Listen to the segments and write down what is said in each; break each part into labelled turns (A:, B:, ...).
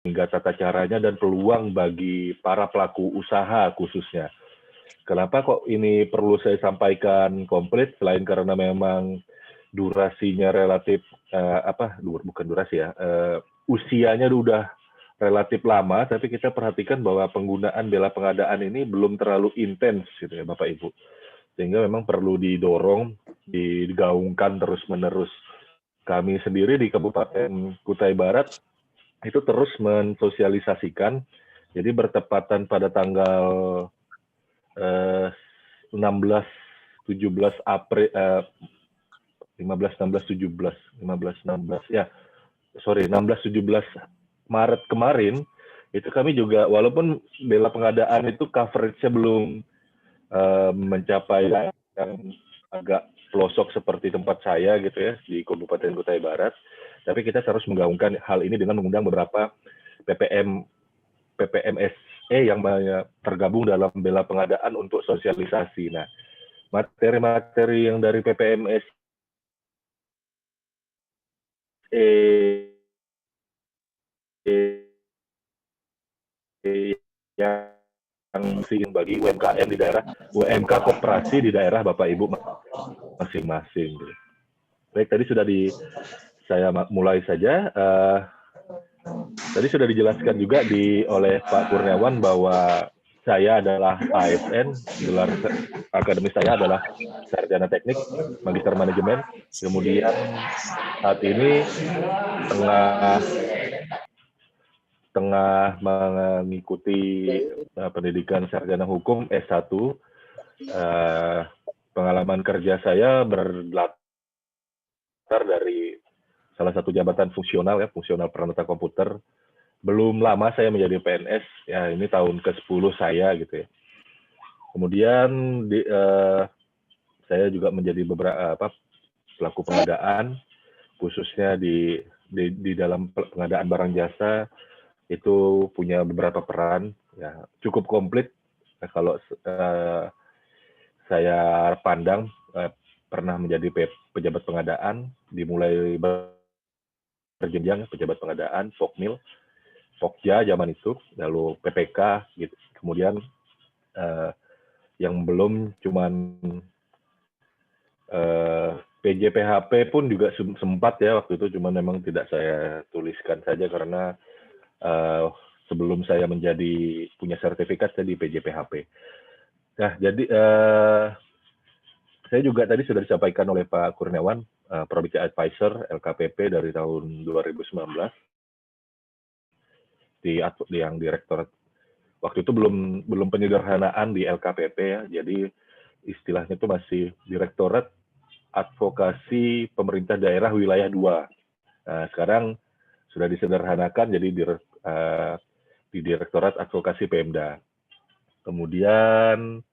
A: hingga tata caranya dan peluang bagi para pelaku usaha khususnya. Kenapa kok ini perlu saya sampaikan komplit? Selain karena memang durasinya relatif bukan durasi ya, usianya udah relatif lama, tapi kita perhatikan bahwa penggunaan bela pengadaan ini belum terlalu intens, gitu ya Bapak Ibu. Sehingga memang perlu didorong, digaungkan terus-menerus. Kami sendiri di Kabupaten Kutai Barat itu terus mensosialisasikan. Jadi bertepatan pada tanggal 16, 17 April, 15, 16, 17, 15, 16, ya, 16, 17 Maret kemarin, itu kami juga, walaupun bela pengadaan itu coverage-nya belum mencapai yang agak pelosok seperti tempat saya gitu ya, di Kabupaten Kutai Barat, tapi kita terus menggaungkan hal ini dengan mengundang beberapa PPMSE yang tergabung dalam bela pengadaan untuk sosialisasi. Nah, materi-materi yang dari PPMSE yang bagi UMKM di daerah, UMK koperasi di daerah Bapak Ibu masing-masing. Baik, tadi sudah saya mulai saja. Tadi sudah dijelaskan juga oleh Pak Kurniawan bahwa saya adalah ASN, gelar akademis saya adalah Sarjana Teknik, Magister Manajemen. Kemudian saat ini tengah mengikuti pendidikan Sarjana Hukum S1. Pengalaman kerja saya berlatar dari salah satu jabatan fungsional peralatan komputer. Belum lama saya menjadi PNS, ya ini tahun ke-10 saya gitu ya. Kemudian saya juga menjadi beberapa pelaku pengadaan, khususnya di dalam pengadaan barang jasa, itu punya beberapa peran, ya cukup komplit. Kalau saya pandang, pernah menjadi pejabat pengadaan, dimulai berjenjang pejabat pengadaan, Pokmil, Pokja zaman itu, lalu PPK, gitu. Kemudian yang belum cuman PJPHP pun juga sempat ya waktu itu, cuman memang tidak saya tuliskan saja karena sebelum saya punya sertifikat saya di PJPHP. Nah, jadi saya juga tadi sudah disampaikan oleh Pak Kurniawan, Probica Advisor LKPP dari tahun 2019 yang direktorat. Waktu itu belum penyederhanaan di LKPP ya, jadi istilahnya itu masih Direktorat Advokasi Pemerintah Daerah Wilayah 2. Nah, sekarang sudah disederhanakan jadi di Direktorat Advokasi Pemda. Kemudian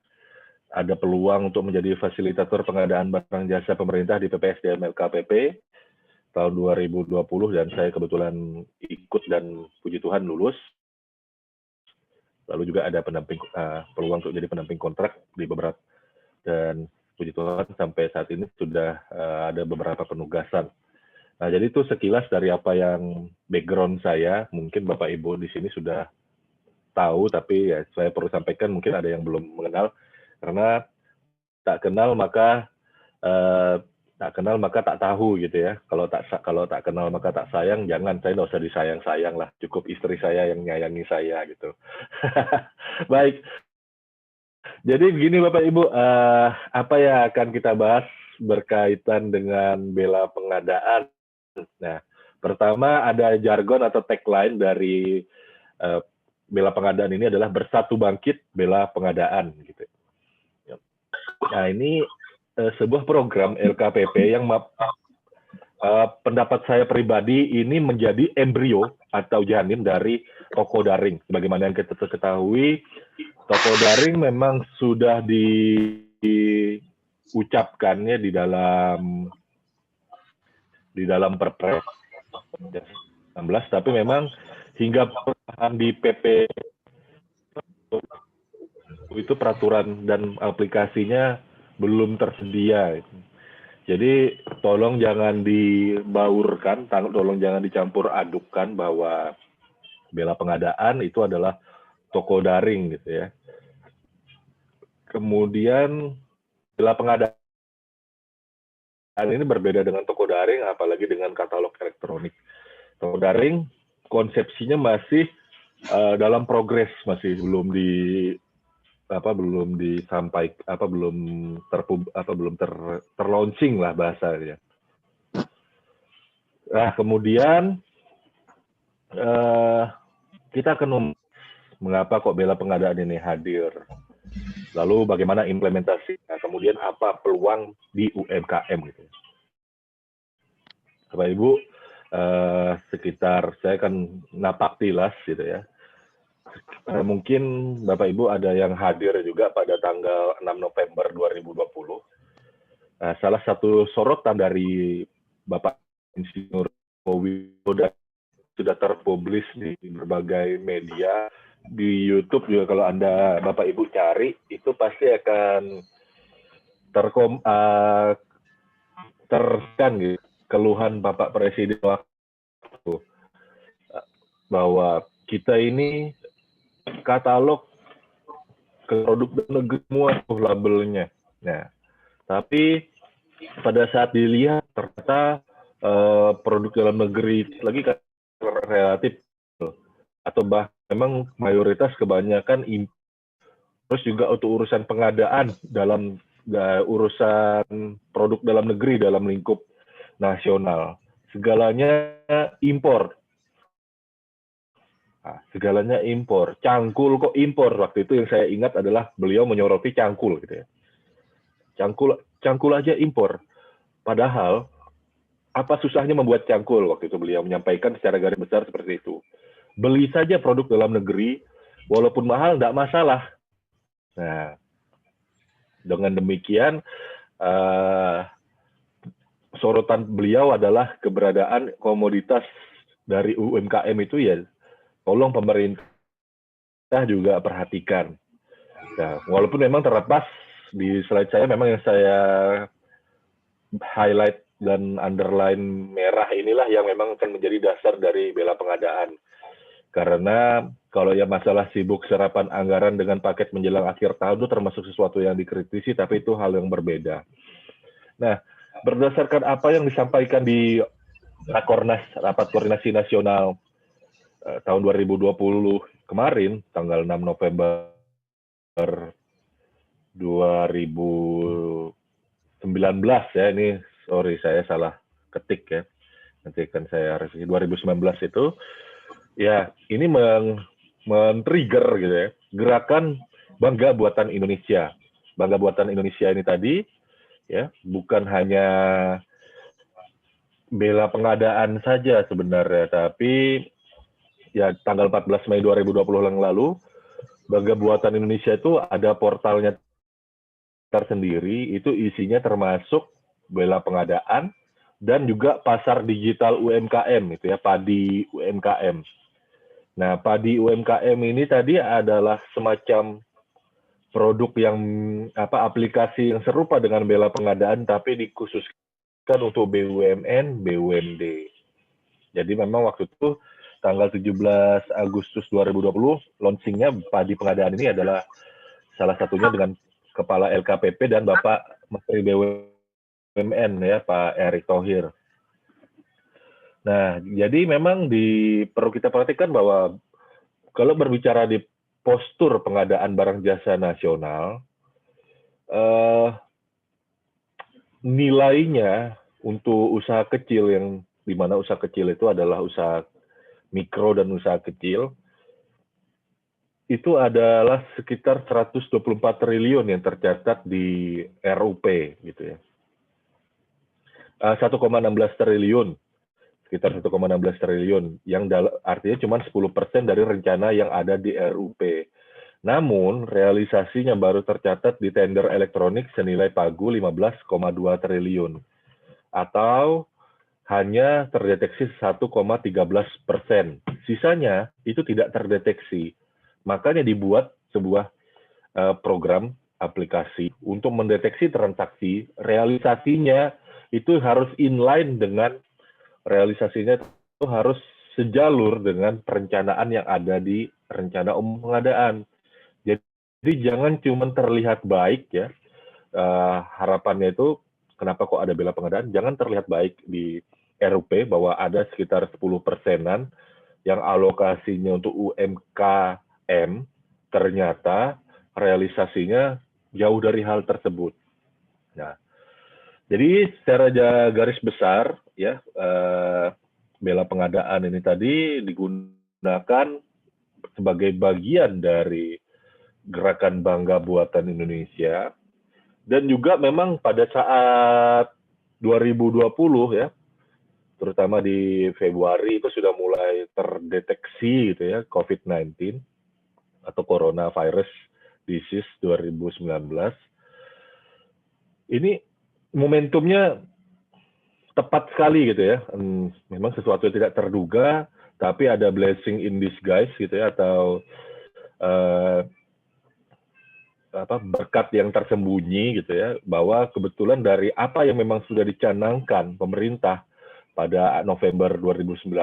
A: ada peluang untuk menjadi fasilitator pengadaan barang jasa pemerintah di PPSDM LKPP tahun 2020, dan saya kebetulan ikut dan puji Tuhan lulus. Lalu juga ada peluang untuk jadi pendamping kontrak di beberapa, dan puji Tuhan sampai saat ini sudah ada beberapa penugasan. Nah, jadi itu sekilas dari apa yang background saya. Mungkin Bapak Ibu di sini sudah tahu, tapi ya saya perlu sampaikan, mungkin ada yang belum mengenal, karena tak kenal maka tak tahu gitu ya. Kalau tak kenal maka tak sayang, jangan, saya nggak usah disayang-sayang lah, cukup istri saya yang nyayangi saya gitu. Baik, jadi begini Bapak Ibu, apa yang akan kita bahas berkaitan dengan bela pengadaan. Nah, pertama ada jargon atau tagline dari bela pengadaan ini adalah bersatu bangkit bela pengadaan gitu. Nah, ini sebuah program LKPP yang pendapat saya pribadi ini menjadi embrio atau janin dari toko daring. Sebagaimana yang kita ketahui, toko daring memang sudah diucapkannya di dalam Perpres 19, tapi memang hingga di PP itu peraturan dan aplikasinya belum tersedia. Jadi tolong jangan dibaurkan, tolong jangan dicampur adukkan bahwa Bela Pengadaan itu adalah toko daring gitu ya. Kemudian Bela Pengadaan ini berbeda dengan toko daring, apalagi dengan katalog elektronik. Toko daring konsepsinya masih dalam progres, masih belum terlaunching lah bahasanya. Nah, kemudian kita akan mengapa kok Bela Pengadaan ini hadir. Lalu bagaimana implementasi. Nah, kemudian apa peluang di UMKM gitu. Bapak Ibu, sekitar saya kan napak tilas gitu ya. Mungkin Bapak Ibu ada yang hadir juga pada tanggal 6 November 2020. Salah satu sorotan dari Bapak Insinyur Widodo sudah terpublis di berbagai media, di YouTube juga kalau Anda Bapak Ibu cari itu pasti akan terkan gitu keluhan Bapak Presiden waktu bahwa kita ini katalog produk negeri semua labelnya. Nah, tapi pada saat dilihat ternyata produk dalam negeri lagi relatif atau memang mayoritas kebanyakan terus juga untuk urusan pengadaan dalam urusan produk dalam negeri dalam lingkup nasional segalanya impor. Nah, segalanya impor, cangkul kok impor. Waktu itu yang saya ingat adalah beliau menyoroti cangkul gitu ya. Cangkul aja impor. Padahal apa susahnya membuat cangkul? Waktu itu beliau menyampaikan secara garis besar seperti itu. Beli saja produk dalam negeri, walaupun mahal tidak masalah. Nah, dengan demikian sorotan beliau adalah keberadaan komoditas dari UMKM itu ya. Tolong pemerintah juga perhatikan. Nah, walaupun memang terlepas di slide saya memang yang saya highlight dan underline merah inilah yang memang akan menjadi dasar dari Bela Pengadaan. Karena kalau ya masalah sibuk serapan anggaran dengan paket menjelang akhir tahun itu termasuk sesuatu yang dikritisi, tapi itu hal yang berbeda. Nah, berdasarkan apa yang disampaikan di Rakornas, Rapat Koordinasi Nasional tahun 2020 kemarin, tanggal 6 November 2019 ya, ini sorry saya salah ketik ya, nanti kan saya revisi 2019 itu, ya ini men-trigger gitu ya, gerakan Bangga Buatan Indonesia. Bangga Buatan Indonesia ini tadi, ya bukan hanya Bela Pengadaan saja sebenarnya, tapi ya tanggal 14 Mei 2020 yang lalu, Bangga Buatan Indonesia itu ada portalnya tersendiri, itu isinya termasuk Bela Pengadaan dan juga pasar digital UMKM, itu ya, padi UMKM. Nah, padi UMKM ini tadi adalah semacam produk yang aplikasi yang serupa dengan Bela Pengadaan, tapi dikhususkan untuk BUMN, BUMD. Jadi memang waktu itu tanggal 17 Agustus 2020 launchingnya padi pengadaan ini adalah salah satunya dengan Kepala LKPP dan Bapak Menteri BUMN ya Pak Erick Thohir. Nah, jadi memang perlu kita perhatikan bahwa kalau berbicara di postur pengadaan barang jasa nasional, nilainya untuk usaha kecil yang di mana usaha kecil itu adalah usaha mikro dan usaha kecil, itu adalah sekitar 124 triliun yang tercatat di RUP gitu ya. 1,16 triliun, sekitar 1,16 triliun, yang artinya cuma 10% dari rencana yang ada di RUP. Namun, realisasinya baru tercatat di tender elektronik senilai pagu 15,2 triliun. Atau hanya terdeteksi 1,13%. Sisanya itu tidak terdeteksi. Makanya dibuat sebuah program aplikasi untuk mendeteksi transaksi, realisasinya itu harus inline dengan realisasinya itu harus sejalur dengan perencanaan yang ada di rencana umum pengadaan. Jadi jangan cuma terlihat baik ya, harapannya itu kenapa kok ada bela pengadaan, jangan terlihat baik di RUP bahwa ada sekitar 10%-an yang alokasinya untuk UMKM, ternyata realisasinya jauh dari hal tersebut. Nah, jadi secara garis besar ya, bela pengadaan ini tadi digunakan sebagai bagian dari gerakan bangga buatan Indonesia, dan juga memang pada saat 2020 ya, terutama di Februari itu sudah mulai terdeteksi gitu ya COVID-19 atau coronavirus disease 2019. Ini momentumnya tepat sekali gitu ya. Memang sesuatu yang tidak terduga, tapi ada blessing in disguise gitu ya, atau berkat yang tersembunyi gitu ya, bahwa kebetulan dari apa yang memang sudah dicanangkan pemerintah pada November 2019,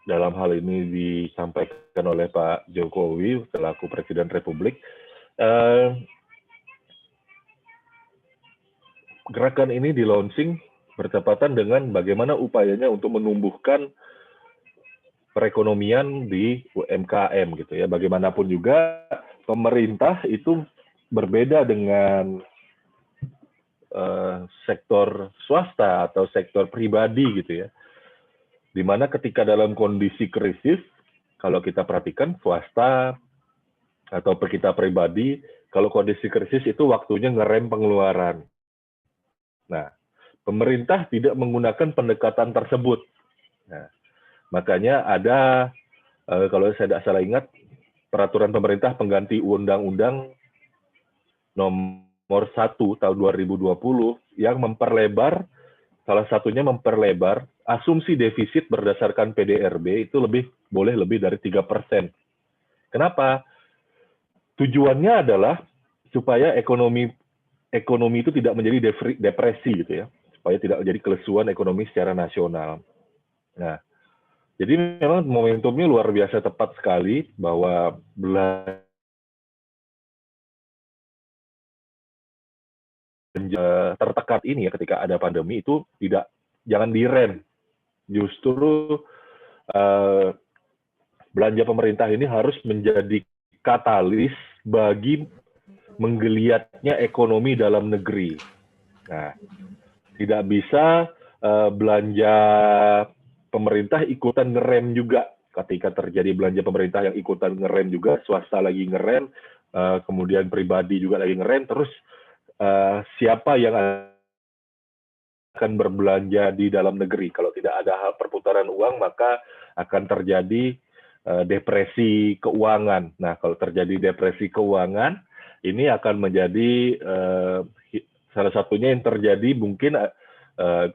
A: dalam hal ini disampaikan oleh Pak Jokowi selaku Presiden Republik, gerakan ini di-launching bertepatan dengan bagaimana upayanya untuk menumbuhkan perekonomian di UMKM gitu ya. Bagaimanapun juga pemerintah itu berbeda dengan sektor swasta atau sektor pribadi gitu ya. Dimana ketika dalam kondisi krisis, kalau kita perhatikan swasta atau kita pribadi, kalau kondisi krisis itu waktunya ngerem pengeluaran. Nah, pemerintah tidak menggunakan pendekatan tersebut. Nah, makanya ada, kalau saya tidak salah ingat, peraturan pemerintah pengganti Undang-Undang Nomor 1 tahun 2020 yang memperlebar, salah satunya memperlebar asumsi defisit berdasarkan PDRB itu boleh lebih dari 3%. Kenapa? Tujuannya adalah supaya ekonomi itu tidak menjadi depresi gitu ya, supaya tidak menjadi kelesuan ekonomi secara nasional. Nah, jadi memang momentumnya luar biasa tepat sekali bahwa tertekan ini ya ketika ada pandemi itu jangan direm, justru belanja pemerintah ini harus menjadi katalis bagi menggeliatnya ekonomi dalam negeri. Nah, tidak bisa belanja pemerintah ikutan ngerem juga. Ketika terjadi belanja pemerintah yang ikutan ngerem juga, swasta lagi ngerem, kemudian pribadi juga lagi ngerem, terus siapa yang akan berbelanja di dalam negeri? Kalau tidak ada perputaran uang, maka akan terjadi depresi keuangan. Nah, kalau terjadi depresi keuangan, ini akan menjadi salah satunya yang terjadi mungkin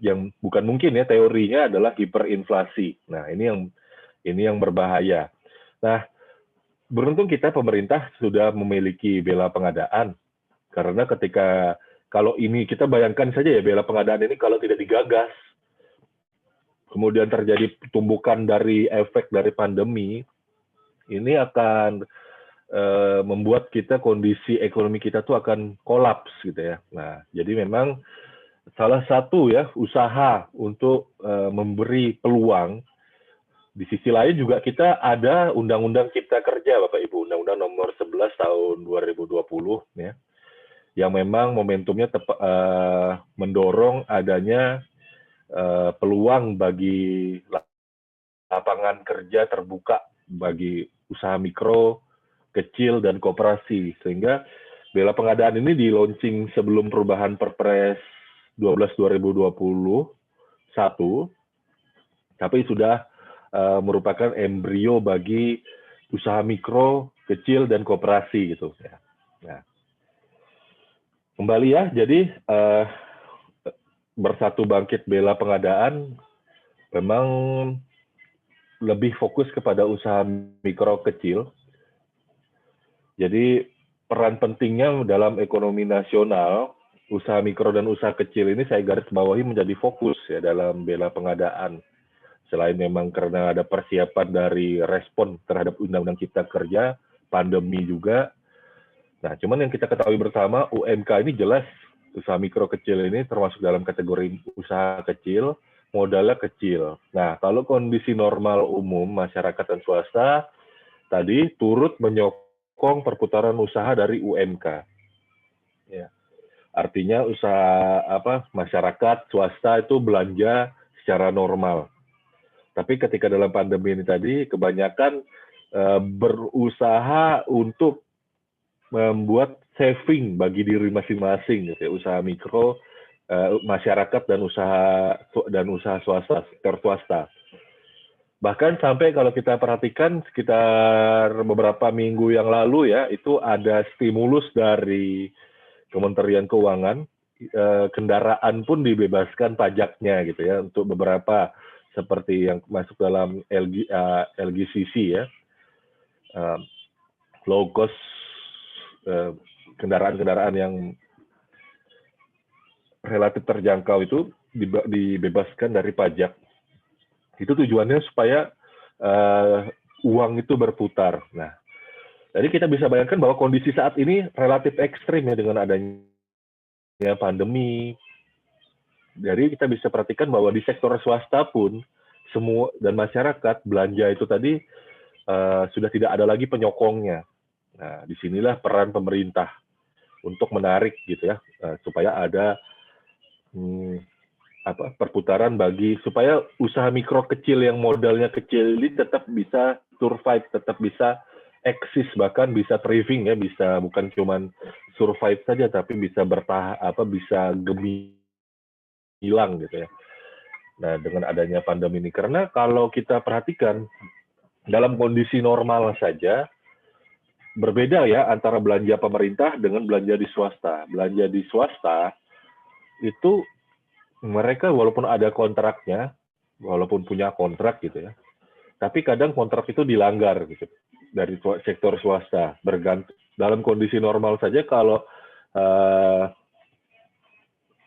A: yang bukan mungkin ya, teorinya adalah hiperinflasi. Nah, ini yang berbahaya. Nah, beruntung kita pemerintah sudah memiliki bela pengadaan, karena kalau ini kita bayangkan saja ya, bela pengadaan ini kalau tidak digagas, kemudian terjadi tumbukan dari efek dari pandemi, ini akan membuat kondisi ekonomi kita tuh akan kolaps gitu ya. Nah, jadi memang salah satu ya usaha untuk memberi peluang. Di sisi lain juga kita ada Undang-Undang Cipta Kerja, Bapak Ibu, Undang-Undang Nomor 11 tahun 2020 ya, yang memang momentumnya mendorong adanya peluang bagi lapangan kerja terbuka bagi usaha mikro, kecil, dan koperasi. Sehingga bela pengadaan ini di-launching sebelum perubahan Perpres 12/2021, tapi sudah merupakan embrio bagi usaha mikro, kecil, dan koperasi gitu. Nah, kembali ya, jadi Bersatu Bangkit Bela Pengadaan memang lebih fokus kepada usaha mikro kecil. Jadi peran pentingnya dalam ekonomi nasional, usaha mikro dan usaha kecil ini saya garis bawahi menjadi fokus ya dalam bela pengadaan. selain memang karena ada persiapan dari respon terhadap Undang-Undang Cipta Kerja, pandemi juga. Nah, cuman yang kita ketahui bersama, UMK ini jelas usaha mikro kecil ini termasuk dalam kategori usaha kecil, modalnya kecil. Nah, kalau kondisi normal umum masyarakat dan swasta tadi turut menyokong perputaran usaha dari UMK. Ya. Artinya usaha masyarakat swasta itu belanja secara normal. Tapi ketika dalam pandemi ini tadi kebanyakan berusaha untuk membuat saving bagi diri masing-masing, gitu ya, usaha mikro, masyarakat dan usaha swasta, sektor swasta. Bahkan sampai kalau kita perhatikan sekitar beberapa minggu yang lalu ya, itu ada stimulus dari Kementerian Keuangan, kendaraan pun dibebaskan pajaknya gitu ya untuk beberapa seperti yang masuk dalam LGCC ya, low cost kendaraan-kendaraan yang relatif terjangkau itu dibebaskan dari pajak. Itu tujuannya supaya uang itu berputar. Nah, jadi kita bisa bayangkan bahwa kondisi saat ini relatif ekstrim ya dengan adanya pandemi. Jadi kita bisa perhatikan bahwa di sektor swasta pun semua dan masyarakat belanja itu tadi sudah tidak ada lagi penyokongnya. Nah, disinilah peran pemerintah untuk menarik gitu ya, supaya ada perputaran supaya usaha mikro kecil yang modalnya kecil ini tetap bisa survive, tetap bisa eksis, bahkan bisa thriving ya, bisa bukan cuman survive saja tapi bisa bisa gemilang gitu ya. Nah, dengan adanya pandemi ini, karena kalau kita perhatikan dalam kondisi normal saja berbeda ya antara belanja pemerintah dengan belanja di swasta. Belanja di swasta itu mereka walaupun ada kontraknya, walaupun punya kontrak gitu ya, tapi kadang kontrak itu dilanggar gitu dari sektor swasta. Dalam kondisi normal saja kalau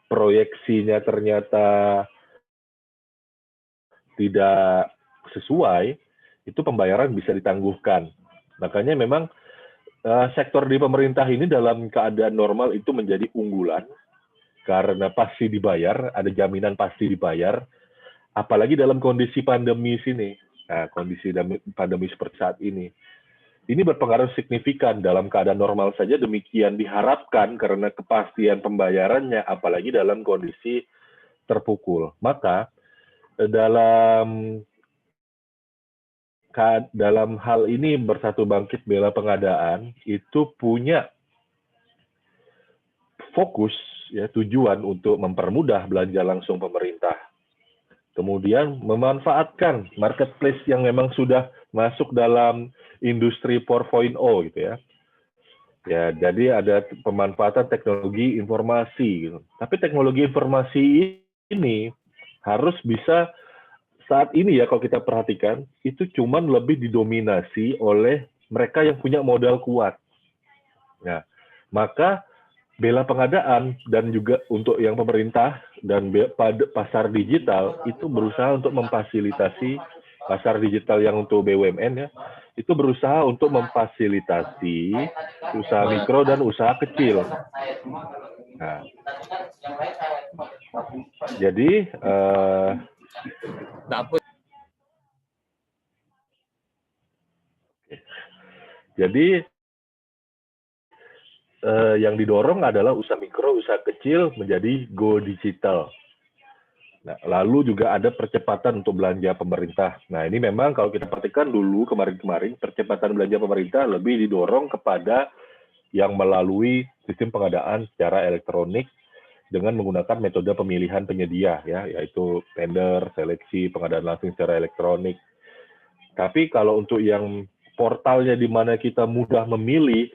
A: proyeksinya ternyata tidak sesuai, itu pembayaran bisa ditangguhkan. Makanya memang sektor di pemerintah ini dalam keadaan normal itu menjadi unggulan karena pasti dibayar, ada jaminan pasti dibayar, apalagi dalam kondisi pandemi sini. Nah, kondisi pandemi seperti saat ini berpengaruh signifikan. Dalam keadaan normal saja demikian diharapkan karena kepastian pembayarannya, apalagi dalam kondisi terpukul. Maka dalam hal ini Bersatu Bangkit Bela Pengadaan itu punya fokus ya, tujuan untuk mempermudah belanja langsung pemerintah. Kemudian memanfaatkan marketplace yang memang sudah masuk dalam industri 4.0 gitu ya. Ya, jadi ada pemanfaatan teknologi informasi gitu. Tapi teknologi informasi ini harus bisa saat ini ya, kalau kita perhatikan itu cuman lebih didominasi oleh mereka yang punya modal kuat. Nah, maka Bela Pengadaan dan juga untuk yang pemerintah dan pasar digital itu berusaha untuk memfasilitasi pasar digital yang untuk BUMN ya, itu berusaha untuk memfasilitasi usaha mikro dan usaha kecil. Nah, jadi yang didorong adalah usaha mikro, usaha kecil menjadi go digital. Nah, lalu juga ada percepatan untuk belanja pemerintah. Nah, ini memang kalau kita perhatikan dulu kemarin-kemarin, percepatan belanja pemerintah lebih didorong kepada yang melalui sistem pengadaan secara elektronik dengan menggunakan metode pemilihan penyedia, ya, yaitu tender, seleksi, pengadaan langsung secara elektronik. Tapi kalau untuk yang portalnya di mana kita mudah memilih,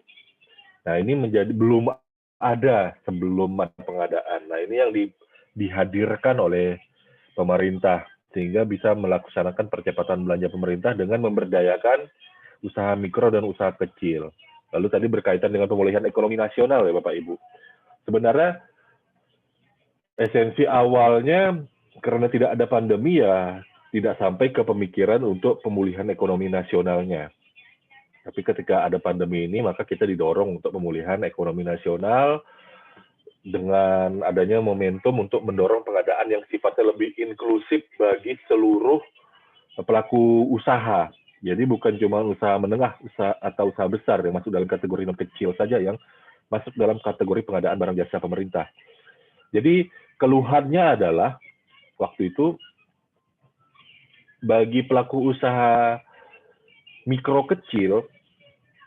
A: nah ini belum ada sebelum ada pengadaan. Nah ini yang dihadirkan oleh pemerintah sehingga bisa melaksanakan percepatan belanja pemerintah dengan memberdayakan usaha mikro dan usaha kecil. Lalu tadi berkaitan dengan pemulihan ekonomi nasional ya Bapak Ibu. Sebenarnya esensi awalnya karena tidak ada pandemi ya tidak sampai ke pemikiran untuk pemulihan ekonomi nasionalnya. Tapi ketika ada pandemi ini, maka kita didorong untuk pemulihan ekonomi nasional dengan adanya momentum untuk mendorong pengadaan yang sifatnya lebih inklusif bagi seluruh pelaku usaha. Jadi bukan cuma usaha menengah usaha atau usaha besar yang masuk dalam kategori non kecil saja yang masuk dalam kategori pengadaan barang jasa pemerintah. Jadi keluhannya adalah waktu itu bagi pelaku usaha mikro kecil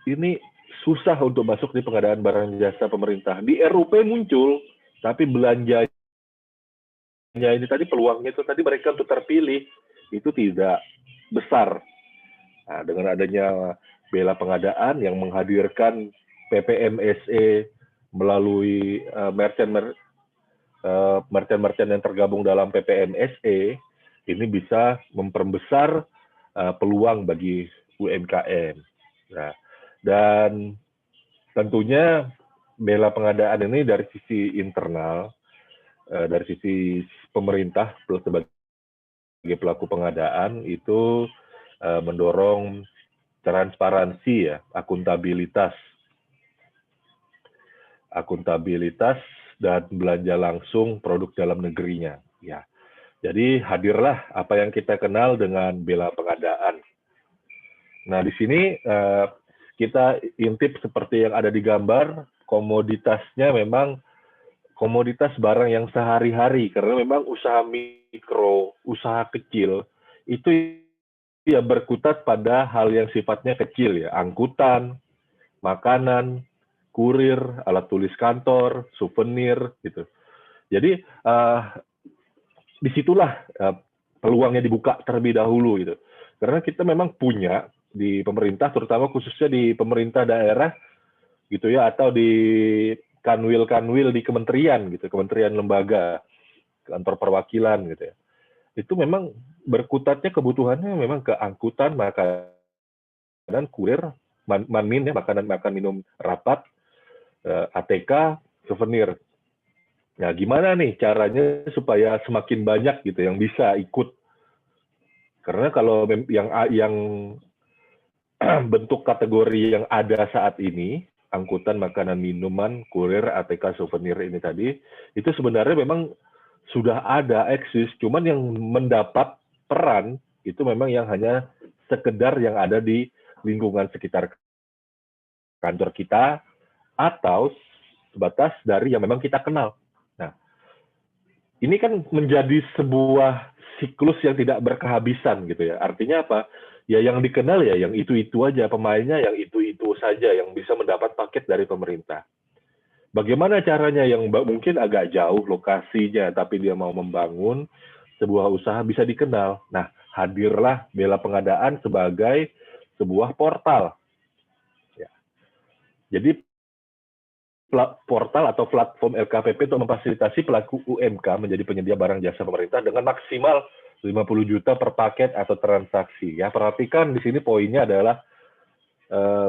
A: ini susah untuk masuk di pengadaan barang jasa pemerintah. Di RUP muncul, tapi belanjanya ini tadi peluangnya itu tadi mereka untuk terpilih itu tidak besar. Nah, dengan adanya bela pengadaan yang menghadirkan PPMSE melalui merchant-merchant yang tergabung dalam PPMSE, ini bisa memperbesar peluang bagi UMKM. Nah, dan tentunya bela pengadaan ini dari sisi internal, dari sisi pemerintah plus sebagai pelaku pengadaan itu mendorong transparansi ya, akuntabilitas dan belanja langsung produk dalam negerinya. Ya, jadi hadirlah apa yang kita kenal dengan bela pengadaan. Nah, di sini kita intip seperti yang ada di gambar, komoditasnya memang komoditas barang yang sehari-hari, karena memang usaha mikro, usaha kecil, itu ya berkutat pada hal yang sifatnya kecil ya, angkutan, makanan, kurir, alat tulis kantor, souvenir, gitu. Jadi disitulah peluangnya dibuka terlebih dahulu gitu. Karena kita memang punya di pemerintah, terutama khususnya di pemerintah daerah gitu ya, atau di kanwil-kanwil di kementerian gitu, kementerian lembaga, kantor perwakilan gitu ya. Itu memang berkutatnya kebutuhannya memang ke angkutan, makanan, kurir, manmin ya, makanan makan minum rapat, ATK, souvenir. Nah, gimana nih caranya supaya semakin banyak gitu yang bisa ikut? Karena kalau yang bentuk kategori yang ada saat ini, angkutan, makanan, minuman, kurir, ATK, souvenir ini tadi, itu sebenarnya memang sudah ada, eksis, cuman yang mendapat peran itu memang yang hanya sekedar yang ada di lingkungan sekitar kantor kita atau sebatas dari yang memang kita kenal. Nah, ini kan menjadi sebuah siklus yang tidak berkehabisan gitu ya. Artinya apa? Ya yang dikenal ya yang itu-itu aja, pemainnya yang itu-itu saja yang bisa mendapat paket dari pemerintah. Bagaimana caranya yang mungkin agak jauh lokasinya, tapi dia mau membangun sebuah usaha bisa dikenal. Nah, hadirlah bela pengadaan sebagai sebuah portal. Ya. Jadi portal atau platform LKPP untuk memfasilitasi pelaku UMK menjadi penyedia barang jasa pemerintah dengan maksimal 50 juta per paket atau transaksi. Ya, perhatikan di sini poinnya adalah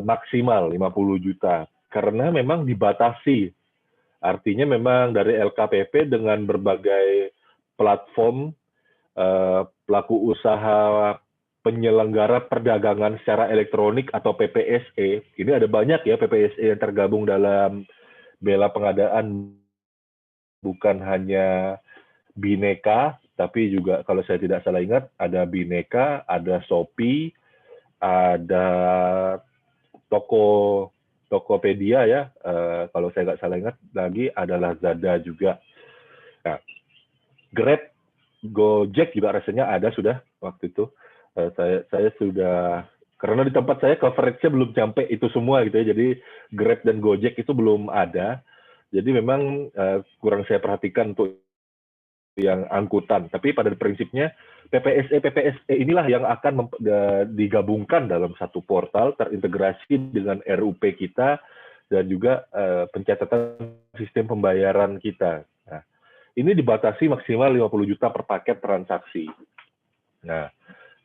A: maksimal 50 juta. Karena memang dibatasi. Artinya memang dari LKPP dengan berbagai platform pelaku usaha penyelenggara perdagangan secara elektronik atau PPSE. Ini ada banyak ya PPSE yang tergabung dalam bela pengadaan, bukan hanya Bineka, tapi juga kalau saya tidak salah ingat ada Bineka, ada Shopee, ada Tokopedia ya, kalau saya nggak salah ingat lagi ada Lazada juga. Nah, Grab, Gojek juga rasanya ada sudah waktu itu. Saya sudah, karena di tempat saya coverage-nya belum sampai itu semua gitu ya, jadi Grab dan Gojek itu belum ada. Jadi memang kurang saya perhatikan untuk yang angkutan. Tapi pada prinsipnya PPSE inilah yang akan digabungkan dalam satu portal terintegrasi dengan RUP kita dan juga pencatatan sistem pembayaran kita. Nah, ini dibatasi maksimal 50 juta per paket transaksi. Nah,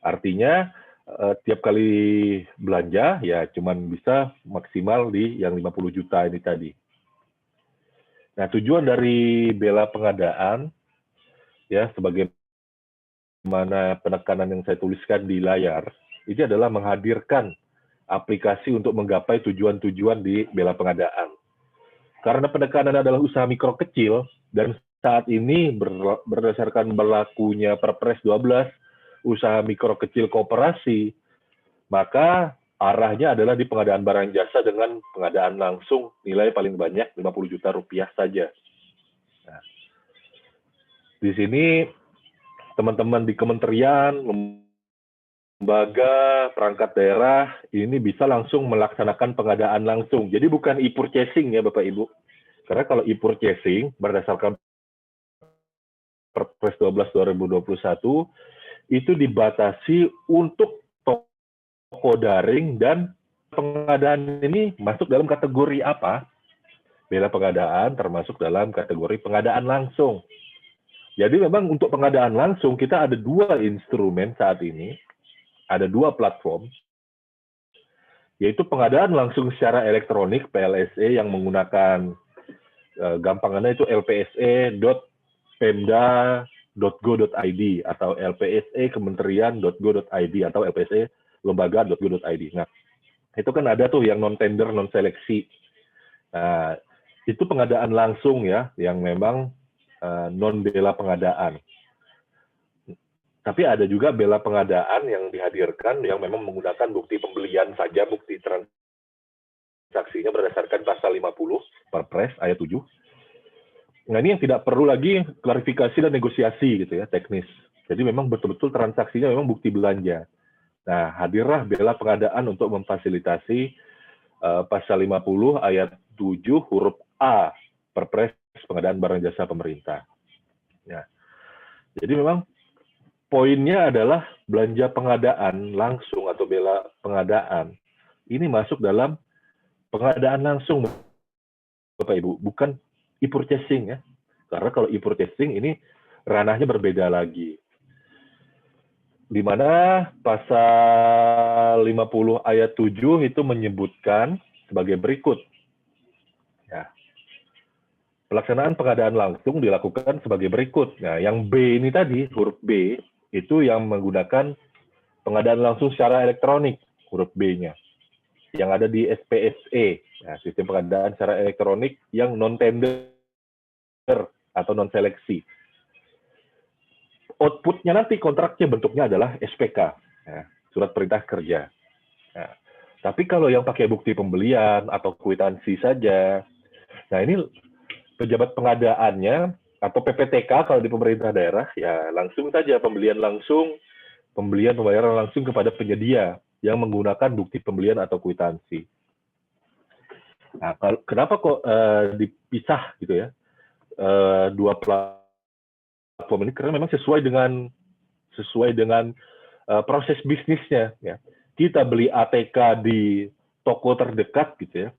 A: artinya tiap kali belanja ya cuman bisa maksimal di yang 50 juta ini tadi. Nah, tujuan dari bela pengadaan ya sebagai mana penekanan yang saya tuliskan di layar, ini adalah menghadirkan aplikasi untuk menggapai tujuan-tujuan di bela pengadaan. Karena penekanan adalah usaha mikro kecil, dan saat ini berdasarkan berlakunya Perpres 12, usaha mikro kecil koperasi, maka arahnya adalah di pengadaan barang jasa dengan pengadaan langsung nilai paling banyak 50 juta rupiah saja. Nah, di sini teman-teman di kementerian, lembaga, perangkat daerah ini bisa langsung melaksanakan pengadaan langsung. Jadi bukan e-purchasing ya Bapak Ibu. Karena kalau e-purchasing berdasarkan Perpres 12 2021 itu dibatasi untuk toko daring, dan pengadaan ini masuk dalam kategori apa? Bela pengadaan termasuk dalam kategori pengadaan langsung. Jadi memang untuk pengadaan langsung kita ada dua instrumen saat ini, ada dua platform, yaitu pengadaan langsung secara elektronik PLSE yang menggunakan gampangannya itu lpse.pemda.go.id atau lpse kementerian.go.id atau lpse lembaga.go.id. Nah, itu kan ada tuh yang non-tender, non-seleksi. Nah, itu pengadaan langsung ya, yang memang non-bela pengadaan. Tapi ada juga bela pengadaan yang dihadirkan yang memang menggunakan bukti pembelian saja, bukti transaksinya berdasarkan pasal 50 Perpres ayat 7. Nah, ini yang tidak perlu lagi klarifikasi dan negosiasi gitu ya, teknis. Jadi memang betul-betul transaksinya memang bukti belanja. Nah, hadirlah bela pengadaan untuk memfasilitasi pasal 50 ayat 7 huruf A Perpres pengadaan barang jasa pemerintah. Ya. Jadi memang poinnya adalah belanja pengadaan langsung atau bela pengadaan ini masuk dalam pengadaan langsung Bapak Ibu, bukan e-purchasing ya. Karena kalau e-purchasing ini ranahnya berbeda lagi. Di mana pasal 50 ayat 7 itu menyebutkan sebagai berikut. Ya. Pelaksanaan pengadaan langsung dilakukan sebagai berikut. Nah, yang B ini tadi, huruf B, itu yang menggunakan pengadaan langsung secara elektronik, huruf B-nya. Yang ada di SPSE, nah, sistem pengadaan secara elektronik yang non-tender atau non-seleksi. Outputnya nanti kontraknya bentuknya adalah SPK, nah, surat perintah kerja. Nah, tapi kalau yang pakai bukti pembelian atau kwitansi saja, nah ini pejabat pengadaannya atau PPTK kalau di pemerintah daerah, ya langsung saja pembelian langsung, pembelian pembayaran langsung kepada penyedia yang menggunakan bukti pembelian atau kwitansi. Nah, kenapa kok dipisah gitu ya? Dua platform ini karena memang sesuai dengan proses bisnisnya ya. Kita beli ATK di toko terdekat gitu ya.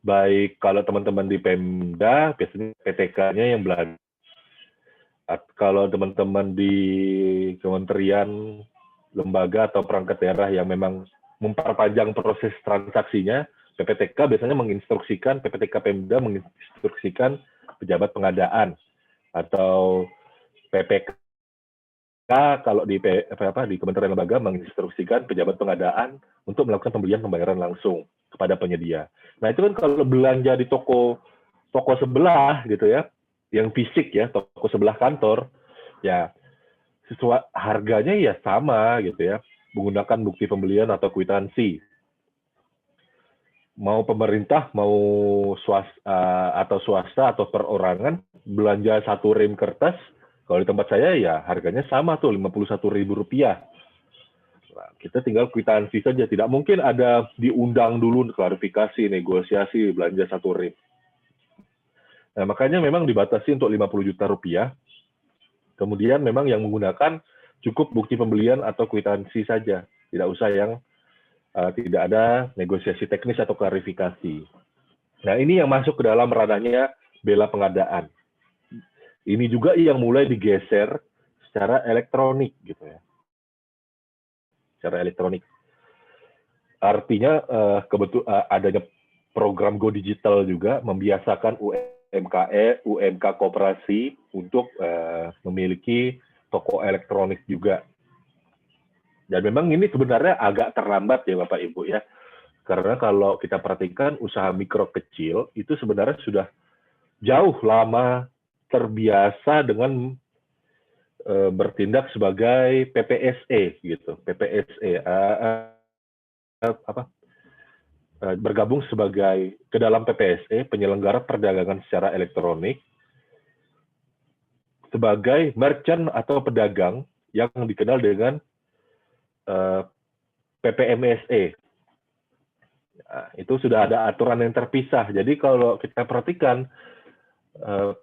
A: Baik kalau teman-teman di Pemda biasanya PTK-nya yang belanja. Kalau teman-teman di kementerian, lembaga atau perangkat daerah yang memang memperpanjang proses transaksinya, PPTK biasanya menginstruksikan, PPTK Pemda menginstruksikan pejabat pengadaan atau PPK kalau di kementerian lembaga menginstruksikan pejabat pengadaan untuk melakukan pembelian pembayaran langsung kepada penyedia. Nah itu kan kalau belanja di toko sebelah gitu ya, yang fisik ya, toko sebelah kantor, ya sesuai harganya ya sama gitu ya, menggunakan bukti pembelian atau kwitansi. Mau pemerintah, mau swasta atau perorangan belanja satu rem kertas, kalau di tempat saya ya harganya sama tuh Rp51.000. Nah, kita tinggal kwitansi saja, tidak mungkin ada diundang dulu klarifikasi, negosiasi belanja satu rem. Nah, makanya memang dibatasi untuk Rp50 juta. Kemudian memang yang menggunakan cukup bukti pembelian atau kwitansi saja, tidak usah yang tidak ada negosiasi teknis atau klarifikasi. Nah, ini yang masuk ke dalam ranahnya bela pengadaan. Ini juga yang mulai digeser secara elektronik gitu ya. Secara elektronik. Artinya adanya program Go Digital juga membiasakan UMK koperasi untuk memiliki toko elektronik juga. Dan memang ini sebenarnya agak terlambat ya Bapak Ibu ya. Karena kalau kita perhatikan usaha mikro kecil itu sebenarnya sudah jauh lama terbiasa dengan bertindak sebagai PPSE gitu. PPSE bergabung sebagai ke dalam PPSE, penyelenggara perdagangan secara elektronik, sebagai merchant atau pedagang yang dikenal dengan PPMSE. Nah, itu sudah ada aturan yang terpisah. Jadi kalau kita perhatikan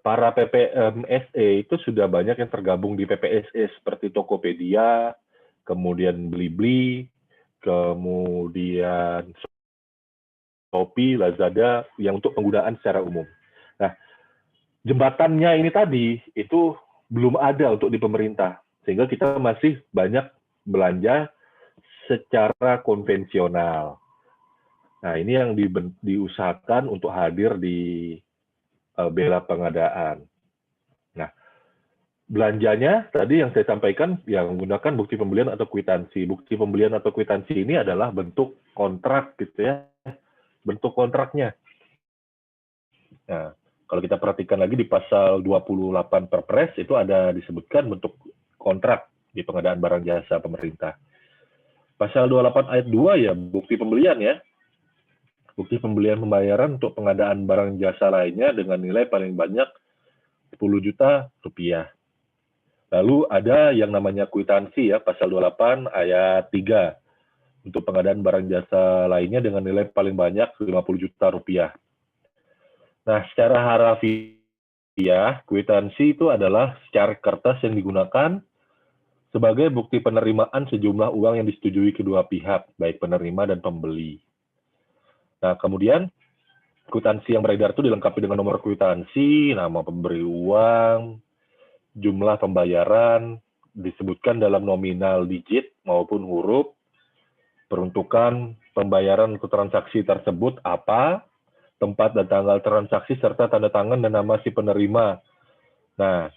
A: para PPMSE itu sudah banyak yang tergabung di PPSE seperti Tokopedia, kemudian Blibli, kemudian Shopee, Lazada yang untuk penggunaan secara umum. Nah, jembatannya ini tadi itu belum ada untuk di pemerintah, sehingga kita masih banyak belanja secara konvensional. Nah, ini yang diusahakan untuk hadir di bela pengadaan. Nah, belanjanya tadi yang saya sampaikan yang menggunakan bukti pembelian atau kwitansi. Bukti pembelian atau kwitansi ini adalah bentuk kontrak gitu ya, bentuk kontraknya. Nah, kalau kita perhatikan lagi di pasal 28 Perpres itu ada disebutkan bentuk kontrak di pengadaan barang jasa pemerintah. Pasal 28 ayat 2 ya bukti pembelian ya. Bukti pembelian pembayaran untuk pengadaan barang jasa lainnya dengan nilai paling banyak 10 juta rupiah. Lalu ada yang namanya kwitansi ya, pasal 28 ayat 3. Untuk pengadaan barang jasa lainnya dengan nilai paling banyak 50 juta rupiah. Nah, secara harafiah, kwitansi itu adalah secara kertas yang digunakan sebagai bukti penerimaan sejumlah uang yang disetujui kedua pihak, baik penerima dan pembeli. Nah, kemudian kwitansi yang beredar itu dilengkapi dengan nomor kwitansi, nama pemberi uang, jumlah pembayaran, disebutkan dalam nominal digit maupun huruf, peruntukan pembayaran untuk transaksi tersebut apa, tempat dan tanggal transaksi, serta tanda tangan dan nama si penerima. Nah,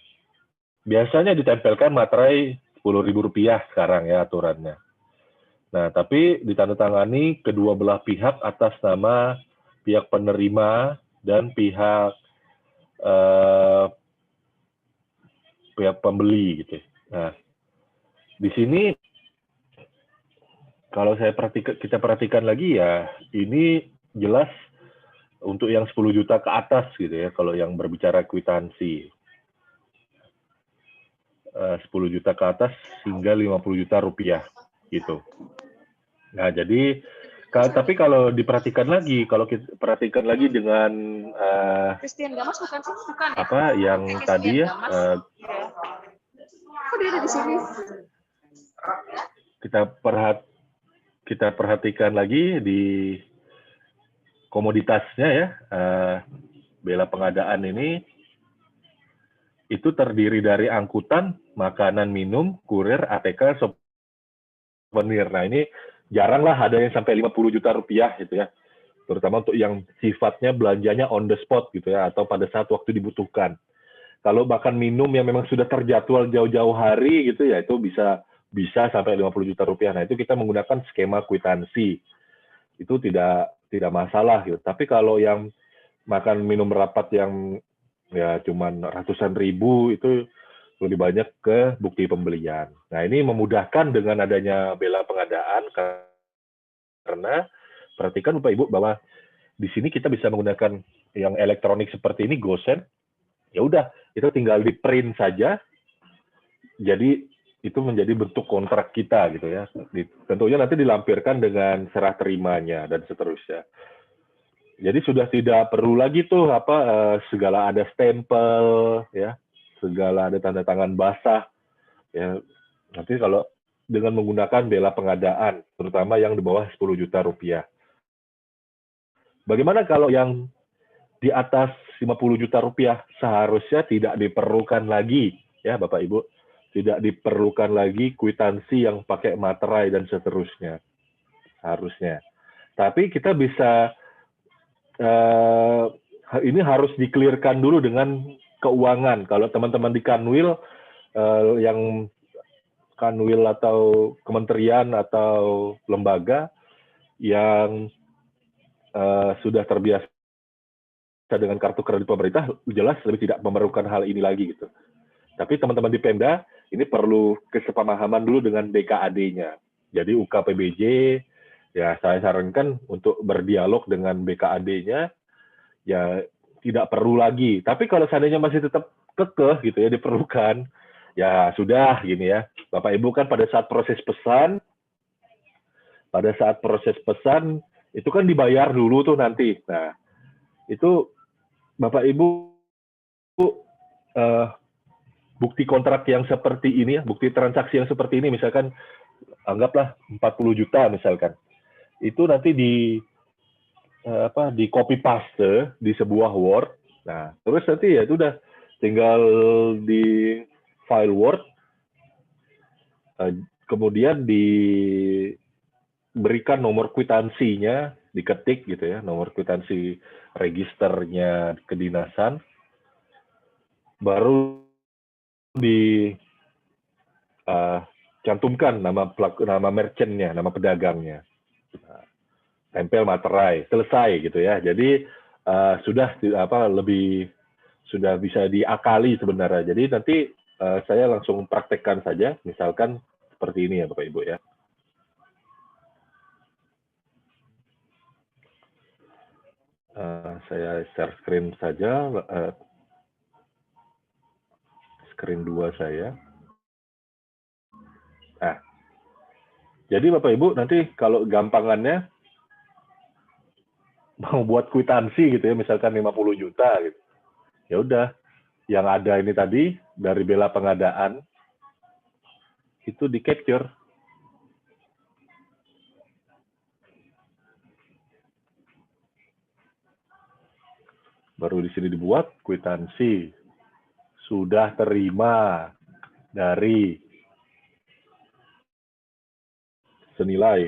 A: biasanya ditempelkan materai Rp10.000 sekarang ya aturannya. Nah, tapi ditandatangani kedua belah pihak atas nama pihak penerima dan pihak pembeli gitu. Nah, di sini kalau kita perhatikan lagi ya, ini jelas untuk yang 10 juta ke atas gitu ya, kalau yang berbicara kwitansi. 10 juta ke atas hingga 50 juta rupiah gitu. Nah, jadi tapi kalau diperhatikan lagi, kalau kita perhatikan lagi dengan
B: Christian Gamas bukan sih? Bukan.
A: Apa yang tadi ya?
B: Kok dia ada di sini?
A: Kita perhatikan lagi di komoditasnya ya, bela pengadaan ini itu terdiri dari angkutan, makanan, minum, kurir, ATK, souvenir. Nah, ini jarang lah ada yang sampai 50 juta rupiah gitu ya. Terutama untuk yang sifatnya belanjanya on the spot gitu ya, atau pada saat waktu dibutuhkan. Kalau bahkan minum yang memang sudah terjadwal jauh-jauh hari gitu ya, itu bisa sampai 50 juta rupiah. Nah, itu kita menggunakan skema kwitansi. Itu tidak masalah gitu. Tapi kalau yang makan minum rapat yang ya cuman ratusan ribu itu lebih banyak ke bukti pembelian. Nah, ini memudahkan dengan adanya bela pengadaan karena perhatikan Bapak Ibu bahwa di sini kita bisa menggunakan yang elektronik seperti ini GoSend. Ya udah, itu tinggal di print saja. Jadi itu menjadi bentuk kontrak kita gitu ya. Tentunya nanti dilampirkan dengan serah terimanya dan seterusnya. Jadi sudah tidak perlu lagi tuh segala ada stempel ya, segala ada tanda tangan basah ya. Nanti kalau dengan menggunakan bela pengadaan, terutama yang di bawah 10 juta rupiah. Bagaimana kalau yang di atas 50 juta rupiah? Seharusnya tidak diperlukan lagi ya Bapak Ibu, tidak diperlukan lagi kwitansi yang pakai materai dan seterusnya. Harusnya. Tapi kita bisa ini harus di-clearkan dulu dengan keuangan. Kalau teman-teman di Kanwil yang kanwil atau kementerian atau lembaga yang sudah terbiasa dengan kartu kredit pemerintah, jelas lebih tidak memerlukan hal ini lagi gitu. Tapi teman-teman di Pemda ini perlu kesepamahaman dulu dengan BKAD-nya. Jadi UKPBJ, ya saya sarankan untuk berdialog dengan BKAD-nya, ya tidak perlu lagi. Tapi kalau seandainya masih tetap kekeh gitu ya diperlukan, ya sudah gini ya. Bapak Ibu kan pada saat proses pesan itu kan dibayar dulu tuh nanti. Nah, itu Bapak Ibu bukti kontrak yang seperti ini, bukti transaksi yang seperti ini, misalkan anggaplah 40 juta misalkan, itu nanti di copy paste di sebuah Word. Nah, terus nanti ya itu udah tinggal di file Word, kemudian diberikan nomor kwitansinya, diketik gitu ya, nomor kwitansi registernya kedinasan, baru dicantumkan nama merchant-nya, nama pedagangnya, tempel materai, selesai gitu ya. Jadi sudah bisa diakali sebenarnya. Jadi nanti saya langsung praktekkan saja, misalkan seperti ini ya Bapak Ibu ya. Saya share screen saja, screen 2 saya. Nah, jadi Bapak Ibu nanti kalau gampangannya mau buat kwitansi gitu ya, misalkan 50 juta gitu. Ya udah, yang ada ini tadi dari bela pengadaan itu di capture. Baru di sini dibuat kwitansi sudah terima dari senilai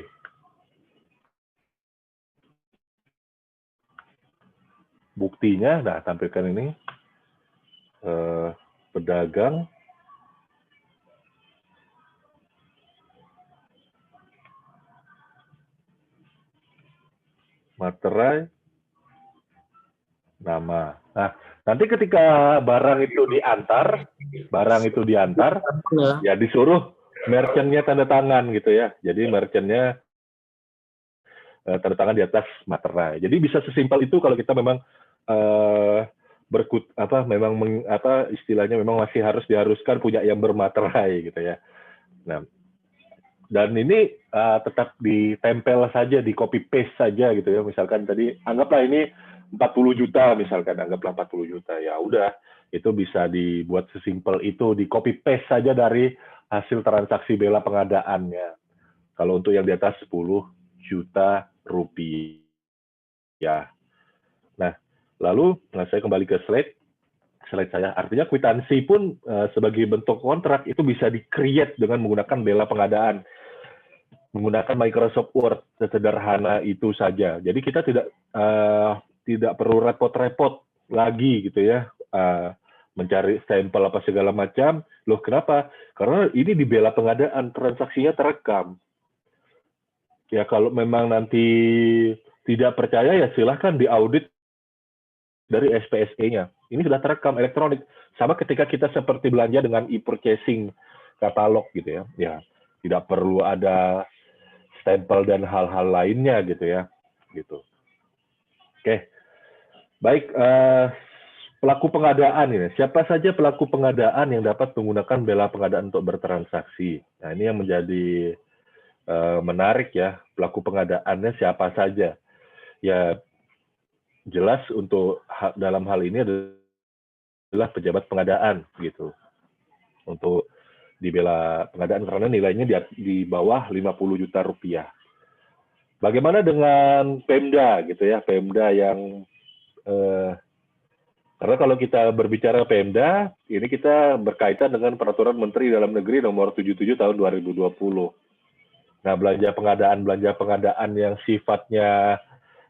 A: buktinya. Nah, tampilkan ini pedagang materai nama. Nah, nanti ketika barang itu diantar, ya disuruh merchant-nya tanda tangan gitu ya. Jadi merchant-nya tanda tangan di atas materai. Jadi bisa sesimpel itu kalau kita memang istilahnya memang masih diharuskan punya yang bermaterai gitu ya. Nah, dan ini tetap ditempel saja, di copy paste saja gitu ya. Misalkan tadi anggaplah ini 40 juta misalkan, anggaplah 40 juta. Ya udah, itu bisa dibuat sesimpel itu, di copy paste saja dari hasil transaksi bela pengadaannya. Kalau untuk yang di atas 10 juta rupiah. Nah, lalu saya kembali ke slide saya. Artinya kwitansi pun sebagai bentuk kontrak itu bisa di-create dengan menggunakan bela pengadaan, menggunakan Microsoft Word, sesederhana itu saja. Jadi kita tidak perlu repot-repot lagi gitu ya, mencari stempel apa segala macam. Loh kenapa? Karena ini di bela pengadaan, transaksinya terekam. Ya kalau memang nanti tidak percaya ya silahkan diaudit dari SPSE-nya. Ini sudah terekam elektronik. Sama ketika kita seperti belanja dengan e-purchasing katalog gitu ya. Ya, tidak perlu ada stempel dan hal-hal lainnya gitu ya. Gitu. Oke. Baik, pelaku pengadaan ini. Siapa saja pelaku pengadaan yang dapat menggunakan bela pengadaan untuk bertransaksi? Nah, ini yang menjadi menarik ya. Pelaku pengadaannya siapa saja? Ya, jelas untuk dalam hal ini adalah pejabat pengadaan gitu. Untuk di bela pengadaan karena nilainya di bawah 50 juta rupiah. Bagaimana dengan Pemda gitu ya, Pemda yang karena kalau kita berbicara Pemda, ini kita berkaitan dengan Peraturan Menteri Dalam Negeri Nomor 77 Tahun 2020. Nah, belanja pengadaan yang sifatnya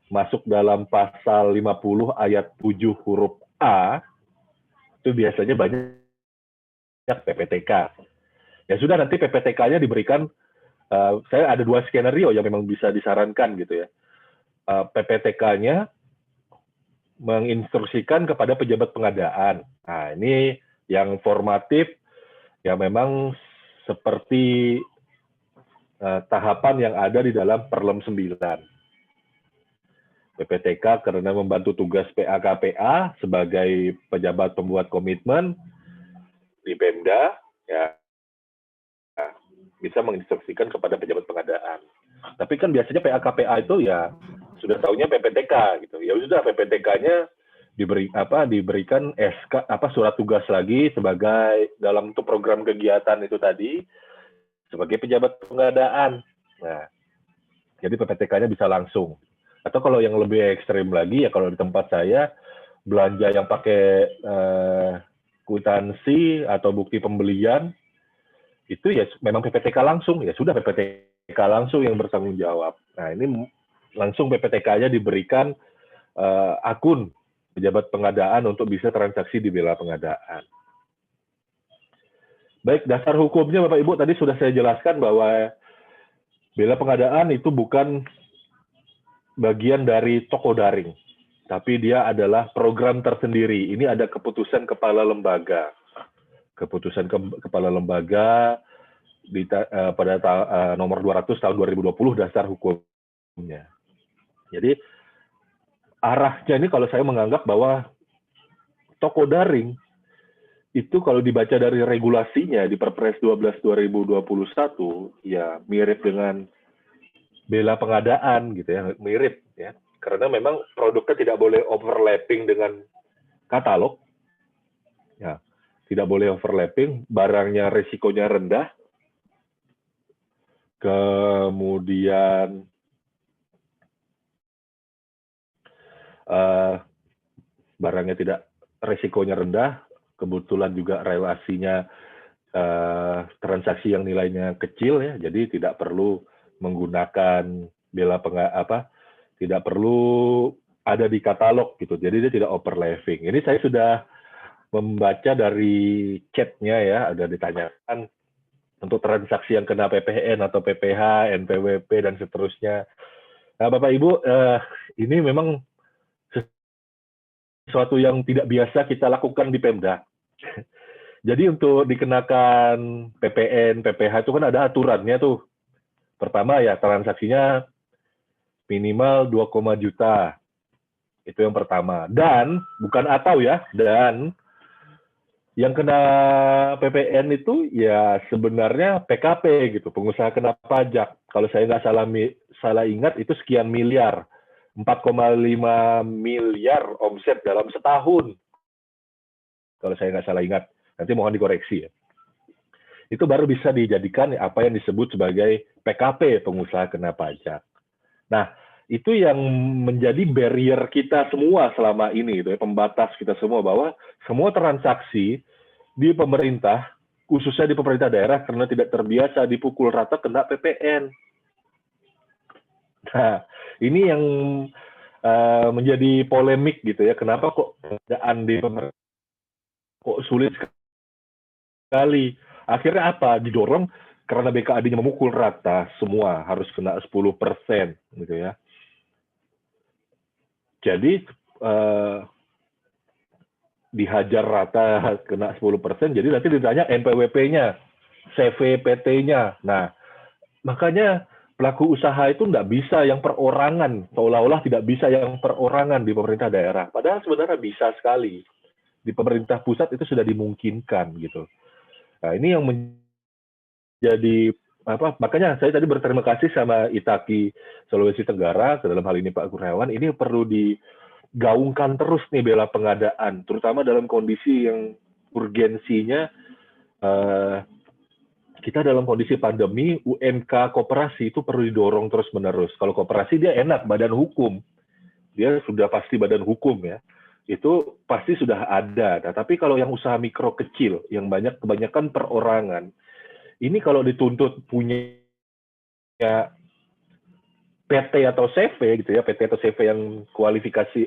A: masuk dalam pasal 50 ayat 7 huruf A, itu biasanya banyak PPTK. Ya sudah, nanti PPTK-nya diberikan, saya ada 2 skenario yang memang bisa disarankan gitu ya. PPTK-nya menginstruksikan kepada pejabat pengadaan. Nah, ini yang formatif, yang memang seperti tahapan yang ada di dalam Perlem 9. PPTK karena membantu tugas PA-KPA sebagai pejabat pembuat komitmen di Pemda, ya bisa menginstruksikan kepada pejabat pengadaan. Tapi kan biasanya PA-KPA itu ya sudah tahunya PPTK gitu. Ya sudah, PPTK-nya diberikan SK surat tugas lagi sebagai dalam untuk program kegiatan itu tadi sebagai pejabat pengadaan. Nah, jadi PPTK-nya bisa langsung. Atau kalau yang lebih ekstrim lagi, ya kalau di tempat saya, belanja yang pakai kwitansi atau bukti pembelian, itu ya memang PPTK langsung. Ya sudah, PPTK langsung yang bertanggung jawab. Nah, ini langsung PPTK-nya diberikan akun pejabat pengadaan untuk bisa transaksi di bela pengadaan. Baik, dasar hukumnya Bapak Ibu tadi sudah saya jelaskan bahwa bela pengadaan itu bukan bagian dari toko daring, tapi dia adalah program tersendiri. Ini ada keputusan kepala lembaga. Keputusan kepala lembaga pada nomor 200 tahun 2020 dasar hukumnya. Jadi arahnya ini kalau saya menganggap bahwa toko daring itu kalau dibaca dari regulasinya di Perpres 12 2021 ya mirip dengan bela pengadaan gitu ya, mirip ya. Karena memang produknya tidak boleh overlapping dengan katalog. Ya, tidak boleh overlapping, barangnya risikonya rendah. Kemudian barangnya tidak risikonya rendah, kebetulan juga relasinya transaksi yang nilainya kecil ya, jadi tidak perlu menggunakan tidak perlu ada di katalog gitu, jadi dia tidak overlapping. Ini saya sudah membaca dari chatnya ya, ada ditanyakan untuk transaksi yang kena PPN atau PPH, NPWP dan seterusnya. Nah, Bapak Ibu, ini memang sesuatu yang tidak biasa kita lakukan di Pemda. Jadi untuk dikenakan PPN, PPH itu kan ada aturannya tuh. Pertama ya transaksinya minimal 2, juta. Itu yang pertama. Dan, bukan atau ya, dan yang kena PPN itu ya sebenarnya PKP gitu, pengusaha kena pajak. Kalau saya nggak salah ingat itu sekian miliar. 4,5 miliar omset dalam setahun. Kalau saya nggak salah ingat. Nanti mohon dikoreksi ya. Itu baru bisa dijadikan apa yang disebut sebagai PKP, pengusaha kena pajak. Nah, itu yang menjadi barrier kita semua selama ini, gitu ya, pembatas kita semua, bahwa semua transaksi di pemerintah, khususnya di pemerintah daerah, karena tidak terbiasa dipukul rata kena PPN. Nah, ini yang menjadi polemik gitu ya, kenapa kok pengadaan di pemerintah kok sulit sekali. Akhirnya apa? Didorong karena BKAD-nya memukul rata, semua harus kena 10% gitu ya. Jadi dihajar rata kena 10%, jadi nanti ditanya NPWP-nya, CVPT-nya. Nah, makanya pelaku usaha itu nggak bisa yang perorangan, seolah-olah tidak bisa yang perorangan di pemerintah daerah. Padahal sebenarnya bisa sekali. Di pemerintah pusat itu sudah dimungkinkan gitu. Nah, ini yang menjadi makanya saya tadi berterima kasih sama Itaki Sulawesi Tenggara, dalam hal ini Pak Kurniawan, ini perlu digaungkan terus nih bela pengadaan, terutama dalam kondisi yang urgensinya kita dalam kondisi pandemi, UMK koperasi itu perlu didorong terus-menerus. Kalau koperasi dia enak, badan hukum. Dia sudah pasti badan hukum ya. Itu pasti sudah ada. Nah, tapi kalau yang usaha mikro kecil, yang kebanyakan perorangan, ini kalau dituntut punya PT atau CV gitu ya, PT atau CV yang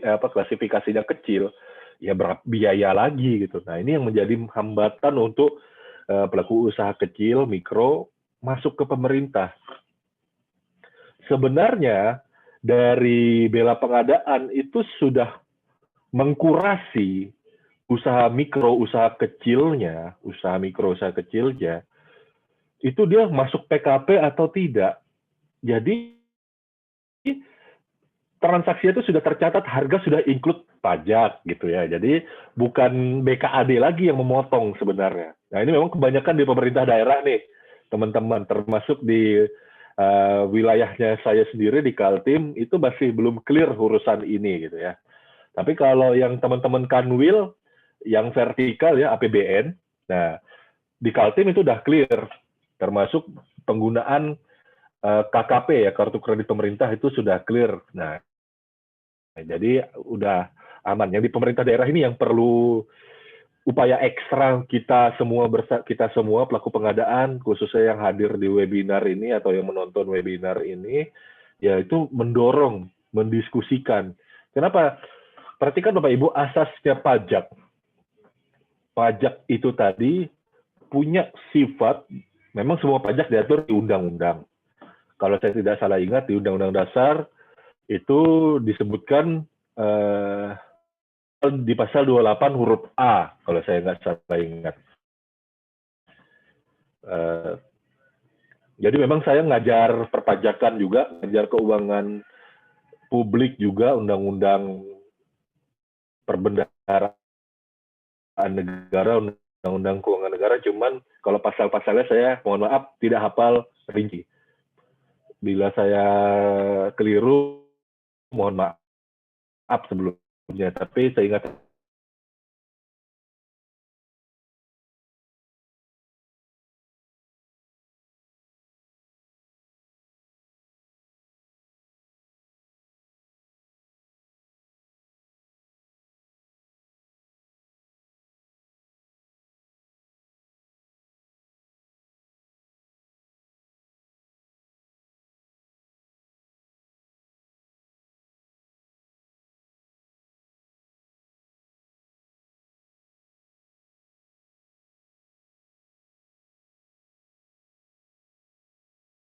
A: klasifikasinya kecil, ya biaya lagi gitu. Nah, ini yang menjadi hambatan untuk pelaku usaha kecil, mikro, masuk ke pemerintah. Sebenarnya dari bela pengadaan itu sudah mengkurasi usaha mikro, usaha kecilnya, itu dia masuk PKP atau tidak. Jadi transaksi itu sudah tercatat, harga sudah include pajak gitu ya. Jadi bukan BKAD lagi yang memotong sebenarnya. Nah ini memang kebanyakan di pemerintah daerah nih, teman-teman, termasuk di wilayahnya saya sendiri di Kaltim itu masih belum clear urusan ini gitu ya. Tapi kalau yang teman-teman Kanwil yang vertikal ya APBN, nah di Kaltim itu udah clear, termasuk penggunaan KKP ya, kartu kredit pemerintah itu sudah clear. Nah, jadi udah aman. Yang di pemerintah daerah ini yang perlu upaya ekstra kita semua pelaku pengadaan, khususnya yang hadir di webinar ini atau yang menonton webinar ini, yaitu mendorong, mendiskusikan. Kenapa? Perhatikan Bapak Ibu, asasnya pajak. Pajak itu tadi punya sifat, memang semua pajak diatur di undang-undang. Kalau saya tidak salah ingat, di Undang-Undang Dasar itu disebutkan di pasal 28 huruf A, kalau saya nggak salah ingat. Jadi memang saya ngajar perpajakan juga, ngajar keuangan publik juga, undang-undang perbendaharaan negara, undang-undang keuangan negara, cuman kalau pasal-pasalnya saya mohon maaf tidak hafal rinci. Bila saya keliru, mohon maaf sebelumnya, tapi saya ingat